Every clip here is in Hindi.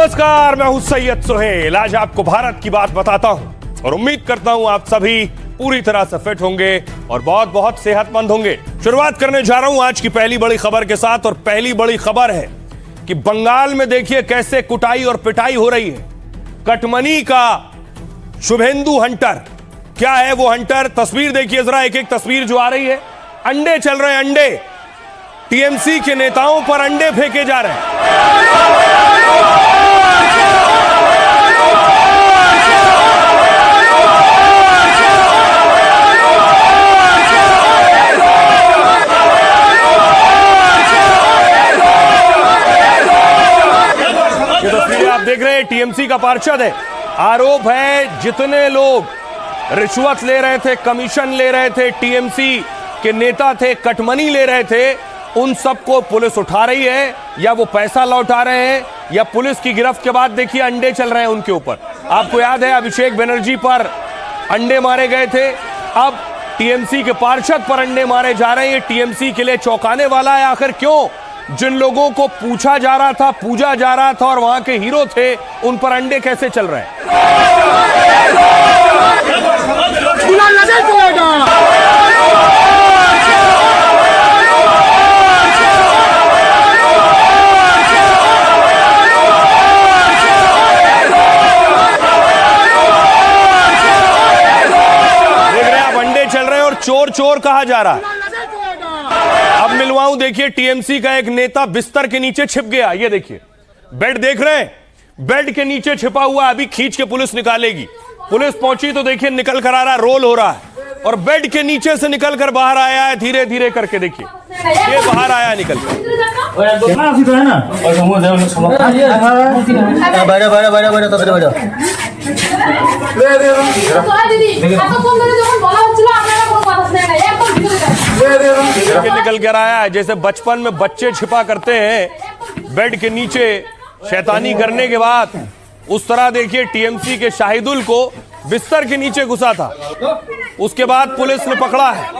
नमस्कार, मैं हूं सैयद सुहेल। आज आपको भारत की बात बताता हूं और उम्मीद करता हूं आप सभी पूरी तरह से फिट होंगे और बहुत बहुत सेहतमंद होंगे। शुरुआत करने जा रहा हूं आज की पहली बड़ी खबर के साथ और पहली बड़ी खबर है कि बंगाल में देखिए कैसे कुटाई और पिटाई हो रही है। कटमनी का शुभेंदु हंटर, क्या है वो हंटर? तस्वीर देखिए जरा, एक एक तस्वीर जो आ रही है। अंडे चल रहे हैं, अंडे। टीएमसी के नेताओं पर अंडे फेंके जा रहे हैं। आप देख रहे हैं टीएमसी का पार्षद है। आरोप है जितने लोग रिश्वत ले रहे थे, कमीशन ले रहे थे, टीएमसी के नेता थे, कटमनी ले रहे थे, उन सबको पुलिस उठा रही है, या वो पैसा लौटा रहे हैं या पुलिस की गिरफ्त के बाद देखिए अंडे चल रहे हैं उनके ऊपर। आपको याद है अभिषेक बनर्जी पर अंडे मारे गए थे, अब टीएमसी के पार्षद पर अंडे मारे जा रहे हैं। टीएमसी के लिए चौंकाने वाला है। आखिर क्यों? जिन लोगों को पूछा जा रहा था, पूजा जा रहा था और वहां के हीरो थे, उन पर अंडे कैसे चल रहे हैं? देख रहे हैं आप, अंडे चल रहे हैं और चोर चोर कहा जा रहा है। अब मिलवाऊं, देखिए टीएमसी का एक नेता बिस्तर के नीचे छिप गया। ये देखिए बेड देख रहे हैं, बेड के नीचे छिपा हुआ, अभी खींच के पुलिस निकालेगी। पुलिस पहुंची तो देखिए निकल कर आ रहा, रोल हो रहा है और बेड के नीचे से निकल कर बाहर आया है, धीरे धीरे करके। देखिए ये बाहर आया निकल कर। निकल कर आया है जैसे बचपन में बच्चे छिपा करते हैं बेड के नीचे शैतानी करने के बाद, उस तरह देखिए टीएमसी के शाहिदुल को बिस्तर के नीचे घुसा था। उसके बाद पुलिस ने पकड़ा है।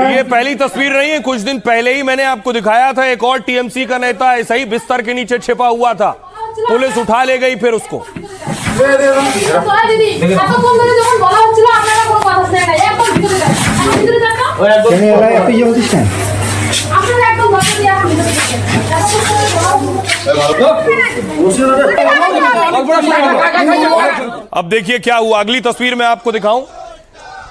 ये पहली तस्वीर नहीं है, कुछ दिन पहले ही मैंने आपको दिखाया था, एक और टीएमसी का नेता ऐसा ही बिस्तर के नीचे छिपा हुआ था, पुलिस उठा ले गई फिर उसको। अब देखिए क्या हुआ, अगली तस्वीर में आपको दिखाऊं।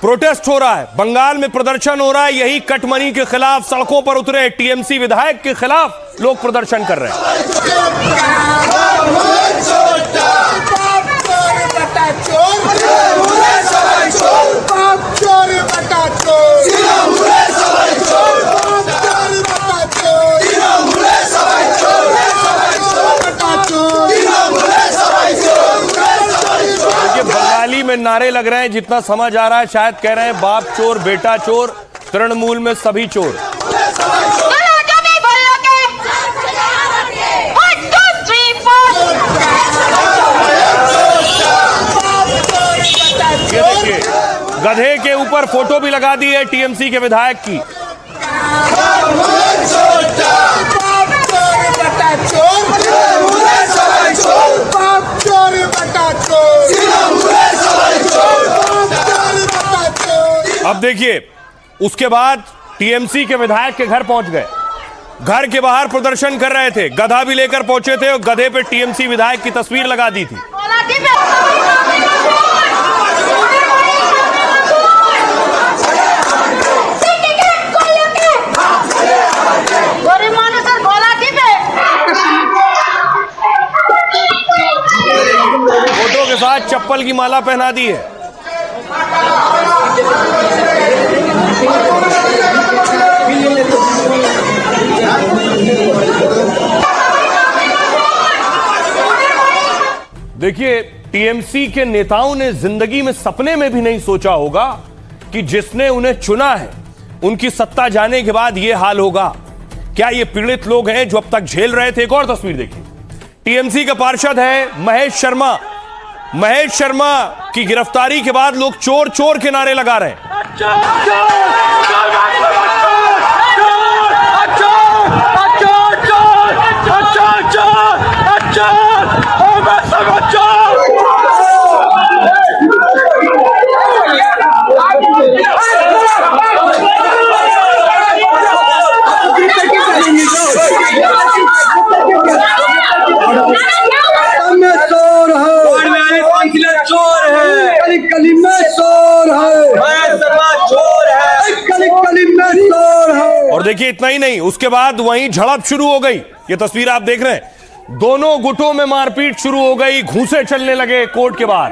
प्रोटेस्ट हो रहा है, बंगाल में प्रदर्शन हो रहा है, यही कटमनी के खिलाफ सड़कों पर उतरे टीएमसी विधायक के खिलाफ लोग प्रदर्शन कर रहे हैं। बंगाली में नारे लग रहे हैं, जितना समझ आ रहा है शायद कह रहे हैं बाप चोर, बेटा चोर, तृणमूल में सभी चोर। ये देखिए गधे के ऊपर फोटो भी लगा दी है टीएमसी के विधायक की। अब देखिए उसके बाद टीएमसी के विधायक के घर पहुंच गए, घर के बाहर प्रदर्शन कर रहे थे, गधा भी लेकर पहुंचे थे और गधे पे टीएमसी विधायक की तस्वीर लगा दी थी। फोटो के साथ चप्पल की माला पहना दी है। देखिए टीएमसी के नेताओं ने जिंदगी में सपने में भी नहीं सोचा होगा कि जिसने उन्हें चुना है उनकी सत्ता जाने के बाद यह हाल होगा। क्या ये पीड़ित लोग हैं जो अब तक झेल रहे थे? एक और तस्वीर देखिए, टीएमसी का पार्षद है महेश शर्मा। महेश शर्मा की गिरफ्तारी के बाद लोग चोर चोर के नारे लगा रहे हैं। और देखिए इतना ही नहीं, उसके बाद वहीं झड़प शुरू हो गई। ये तस्वीर आप देख रहे हैं, दोनों गुटों में मारपीट शुरू हो गई, घूंसे चलने लगे कोर्ट के बाहर।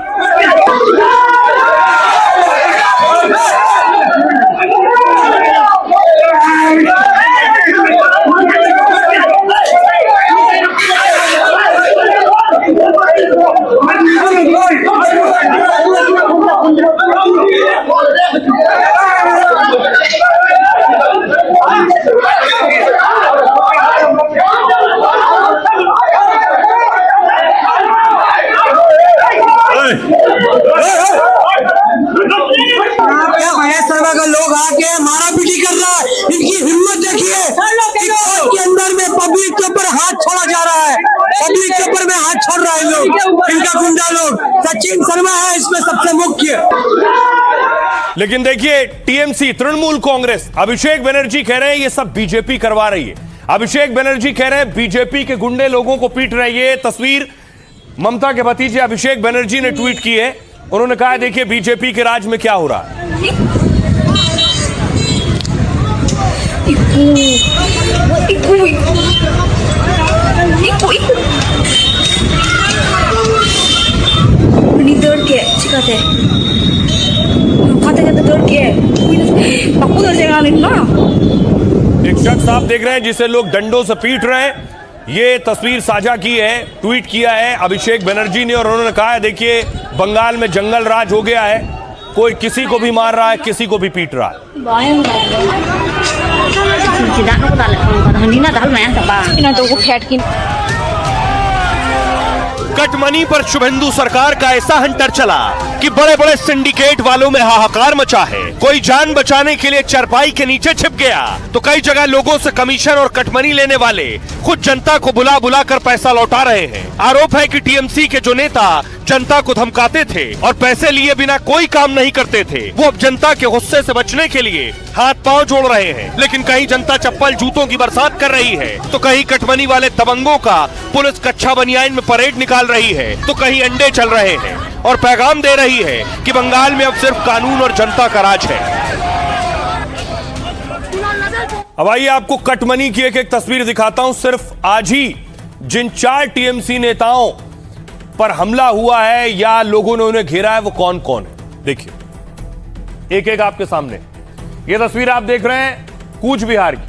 महेश शर्मा का लोग आके मारा पीटी कर रहा है, इनकी हिम्मत देखिए। के अंदर में पब्लिक के ऊपर हाथ छोड़ा जा रहा है, पब्लिक के ऊपर में हाथ छोड़ रहा है लोग, इनका गुंडा लोग। सचिन शर्मा है इसमें सबसे मुख्य। लेकिन देखिए टीएमसी, तृणमूल कांग्रेस, अभिषेक बनर्जी कह रहे हैं ये सब बीजेपी करवा रही है। अभिषेक बनर्जी कह रहे हैं बीजेपी के गुंडे लोगों को पीट रहे हैं। ये तस्वीर ममता के भतीजे अभिषेक बनर्जी ने ट्वीट की है। उन्होंने कहा देखिए बीजेपी के राज में क्या हो रहा है। एक शख्स आप देख रहे हैं जिसे लोग डंडों से पीट रहे हैं। ये तस्वीर साझा की है, ट्वीट किया है अभिषेक बनर्जी ने, और उन्होंने कहा है देखिए बंगाल में जंगल राज हो गया है, कोई किसी को भी मार रहा है, किसी को भी पीट रहा है। कटमनी पर शुभेंदु सरकार का ऐसा हंटर चला कि बड़े बड़े सिंडिकेट वालों में हाहाकार मचा है। कोई जान बचाने के लिए चरपाई के नीचे छिप गया, तो कई जगह लोगों से कमीशन और कटमनी लेने वाले खुद जनता को बुला बुला कर पैसा लौटा रहे हैं। आरोप है कि टीएमसी के जो नेता जनता को धमकाते थे और पैसे लिए बिना कोई काम नहीं करते थे, वो अब जनता के गुस्से से बचने के लिए हाथ पांव जोड़ रहे हैं। लेकिन कहीं जनता चप्पल जूतों की बरसात कर रही है, तो कहीं कटमनी वाले दबंगों का पुलिस कच्छा बनियान में परेड निकाल रही है, तो कहीं अंडे चल रहे हैं और पैगाम दे रही है कि बंगाल में अब सिर्फ कानून और जनता का राज है। अब आइए आपको कटमनी की एक एक तस्वीर दिखाता हूं। सिर्फ आज ही जिन 4 टीएमसी नेताओं पर हमला हुआ है या लोगों ने उन्हें घेरा है वो कौन कौन है, देखिए एक एक आपके सामने। ये तस्वीर आप देख रहे हैं कूच बिहार की,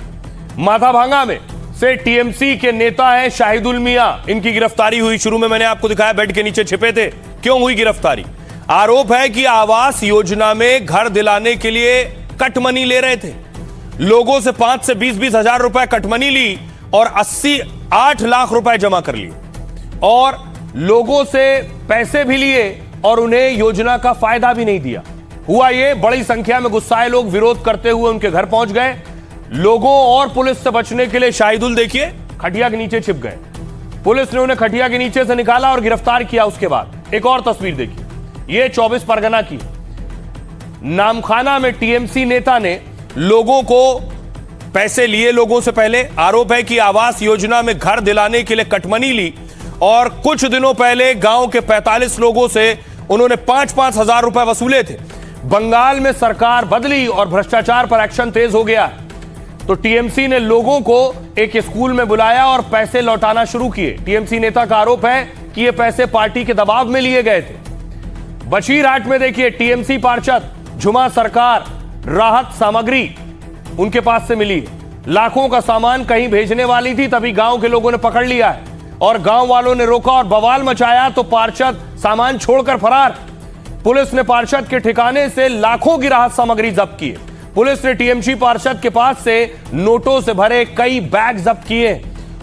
माथाभांगा में से टीएमसी के नेता हैं शाहिदुल मियां। इनकी गिरफ्तारी हुई। शुरू में मैंने आपको दिखाया बेड के नीचे छिपे थे। क्यों हुई गिरफ्तारी? आरोप है कि आवास योजना में घर दिलाने के लिए कटमनी ले रहे थे। लोगों से 5 से 20 हजार रुपए कटमनी ली और 8 लाख रुपए जमा कर लिए और लोगों से पैसे भी लिए और उन्हें योजना का फायदा भी नहीं दिया। हुआ ये, बड़ी संख्या में गुस्साए लोग विरोध करते हुए उनके घर पहुंच गए। लोगों और पुलिस से बचने के लिए शाहिदुल देखिए खटिया के नीचे छिप गए। पुलिस ने उन्हें खटिया के नीचे से निकाला और गिरफ्तार किया। उसके बाद एक और तस्वीर देखिए, यह 24 परगना की। नामखाना में टीएमसी नेता ने लोगों को पैसे लिए, लोगों से पहले आरोप है कि आवास योजना में घर दिलाने के लिए कटमनी ली और कुछ दिनों पहले गांव के 45 लोगों से उन्होंने 5-5 हजार रुपए वसूले थे। बंगाल में सरकार बदली और भ्रष्टाचार पर एक्शन तेज हो गया, तो टीएमसी ने लोगों को एक स्कूल में बुलाया और पैसे लौटाना शुरू किए। टीएमसी नेता का आरोप है कि ये पैसे पार्टी के दबाव में लिए गए थे। बशीरहाट में देखिए टीएमसी पार्षद झुमा सरकार राहत सामग्री उनके पास से मिली। लाखों का सामान कहीं भेजने वाली थी, तभी गांव के लोगों ने पकड़ लिया है और गांव वालों ने रोका और बवाल मचाया, तो पार्षद सामान छोड़कर फरार। पुलिस ने पार्षद के ठिकाने से लाखों की राहत सामग्री जब्त की है। पुलिस ने टीएमसी पार्षद के पास से नोटों से भरे कई बैग जब्त किए।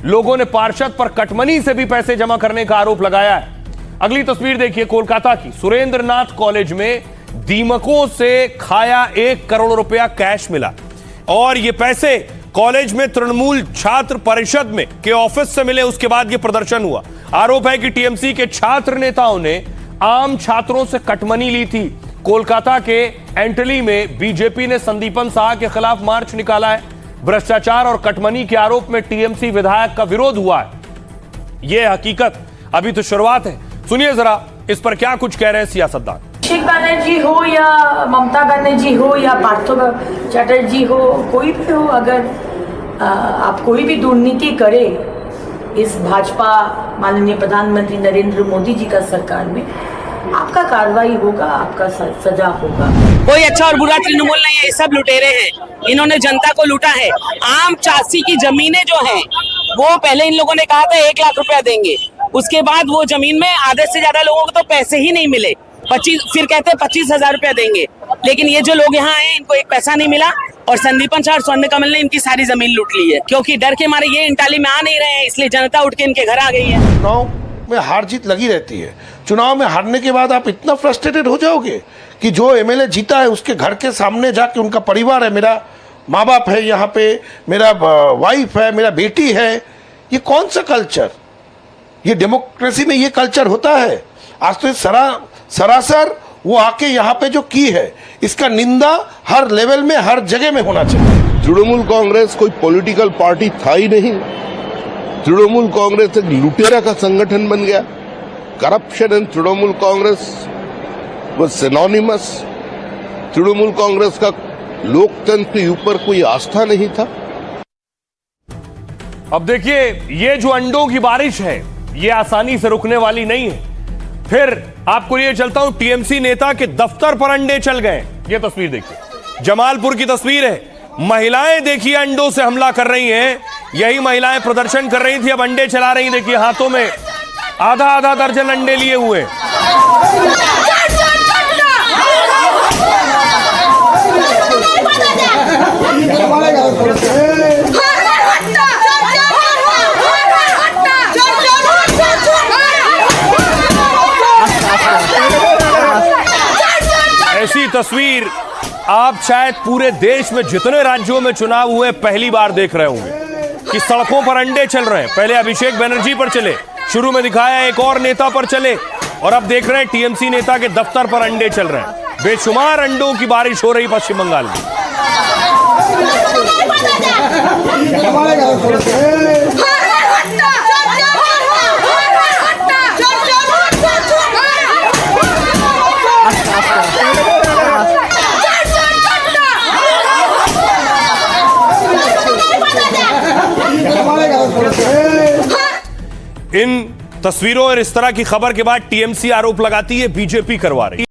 लोगों ने पार्षद पर कटमनी से भी पैसे जमा करने का आरोप लगाया है। अगली तस्वीर देखिए कोलकाता की। सुरेंद्रनाथ कॉलेज में दीमकों से खाया 1 करोड़ रुपया कैश मिला और ये पैसे कॉलेज में तृणमूल छात्र परिषद में के ऑफिस से मिले। उसके बाद ये प्रदर्शन हुआ। आरोप है कि टीएमसी के छात्र नेताओं ने आम छात्रों से कटमनी ली थी। कोलकाता के एंटली में बीजेपी ने संदीपन शाह के खिलाफ मार्च निकाला है। भ्रष्टाचार और कटमनी के आरोप में टीएमसी विधायक का विरोध हुआ है। यह हकीकत अभी तो शुरुआत है। सुनिए जरा इस पर क्या कुछ कह रहे हैं सियासतदान। अभिषेक बनर्जी हो या ममता बनर्जी हो या पार्थो चटर्जी हो, कोई भी हो, अगर आप कोई भी दुर्नीति करे इस भाजपा माननीय प्रधानमंत्री नरेंद्र मोदी जी का सरकार में, आपका कार्रवाई होगा, आपका सजा होगा। कोई अच्छा और बुरा तृणमूल नहीं है, ये सब लुटेरे हैं। इन्होंने जनता को लूटा है। आम चासी की जमीनें जो हैं, वो पहले इन लोगों ने कहा था 1 लाख रुपया देंगे, उसके बाद वो जमीन में आधे से ज्यादा लोगों को तो पैसे ही नहीं मिले। 25 फिर कहते हैं 25,000 रुपया देंगे, लेकिन ये जो लोग यहाँ आए इनको एक पैसा नहीं मिला और संदीपन शाह और स्वर्ण कमल ने इनकी सारी जमीन लूट ली है, क्योंकि डर के मारे ये इंटाली में आ नहीं रहे हैं, इसलिए जनता उठ के इनके घर आ गई है। चुनाव में हार जीत लगी रहती है। चुनाव में हारने के बाद आप इतना फ्रस्ट्रेटेड हो जाओगे कि जो एमएलए जीता है उसके घर के सामने जाके, उनका परिवार है, मेरा माँ बाप है यहाँ पे, मेरा वाइफ है, मेरा बेटी है, ये कौन सा कल्चर? ये डेमोक्रेसी में ये कल्चर होता है? आज तो सरासर वो आके यहाँ पे जो की है, इसका निंदा हर लेवल में, हर जगह में होना चाहिए। तृणमूल कांग्रेस कोई पॉलिटिकल पार्टी था ही नहीं। तृणमूल कांग्रेस एक लुटेरा का संगठन बन गया। Corruption and Trinamool Congress was synonymous. Trinamool Congress का लोकतंत्र के ऊपर कोई आस्था नहीं था। अब देखिए, ये जो अंडों की बारिश है, ये आसानी से रुकने वाली नहीं है। फिर आपको ये चलता हूं, टीएमसी नेता के दफ्तर पर अंडे चल गए। ये तस्वीर देखिए, जमालपुर की तस्वीर है। महिलाएं देखिए अंडों से हमला कर रही हैं। यही महिलाएं प्रदर्शन कर रही थी, अब अंडे चला रही। देखिए हाथों में आधा दर्जन अंडे लिए हुए। ऐसी तस्वीर आप शायद पूरे देश में जितने राज्यों में चुनाव हुए पहली बार देख रहे होंगे कि सड़कों पर अंडे चल रहे हैं। पहले अभिषेक बनर्जी पर चले, शुरू में दिखाया एक और नेता पर चले, और अब देख रहे हैं टीएमसी नेता के दफ्तर पर अंडे चल रहे हैं। बेशुमार अंडों की बारिश हो रही पश्चिम बंगाल में। इन तस्वीरों और इस तरह की खबर के बाद टीएमसी आरोप लगाती है बीजेपी करवा रही है।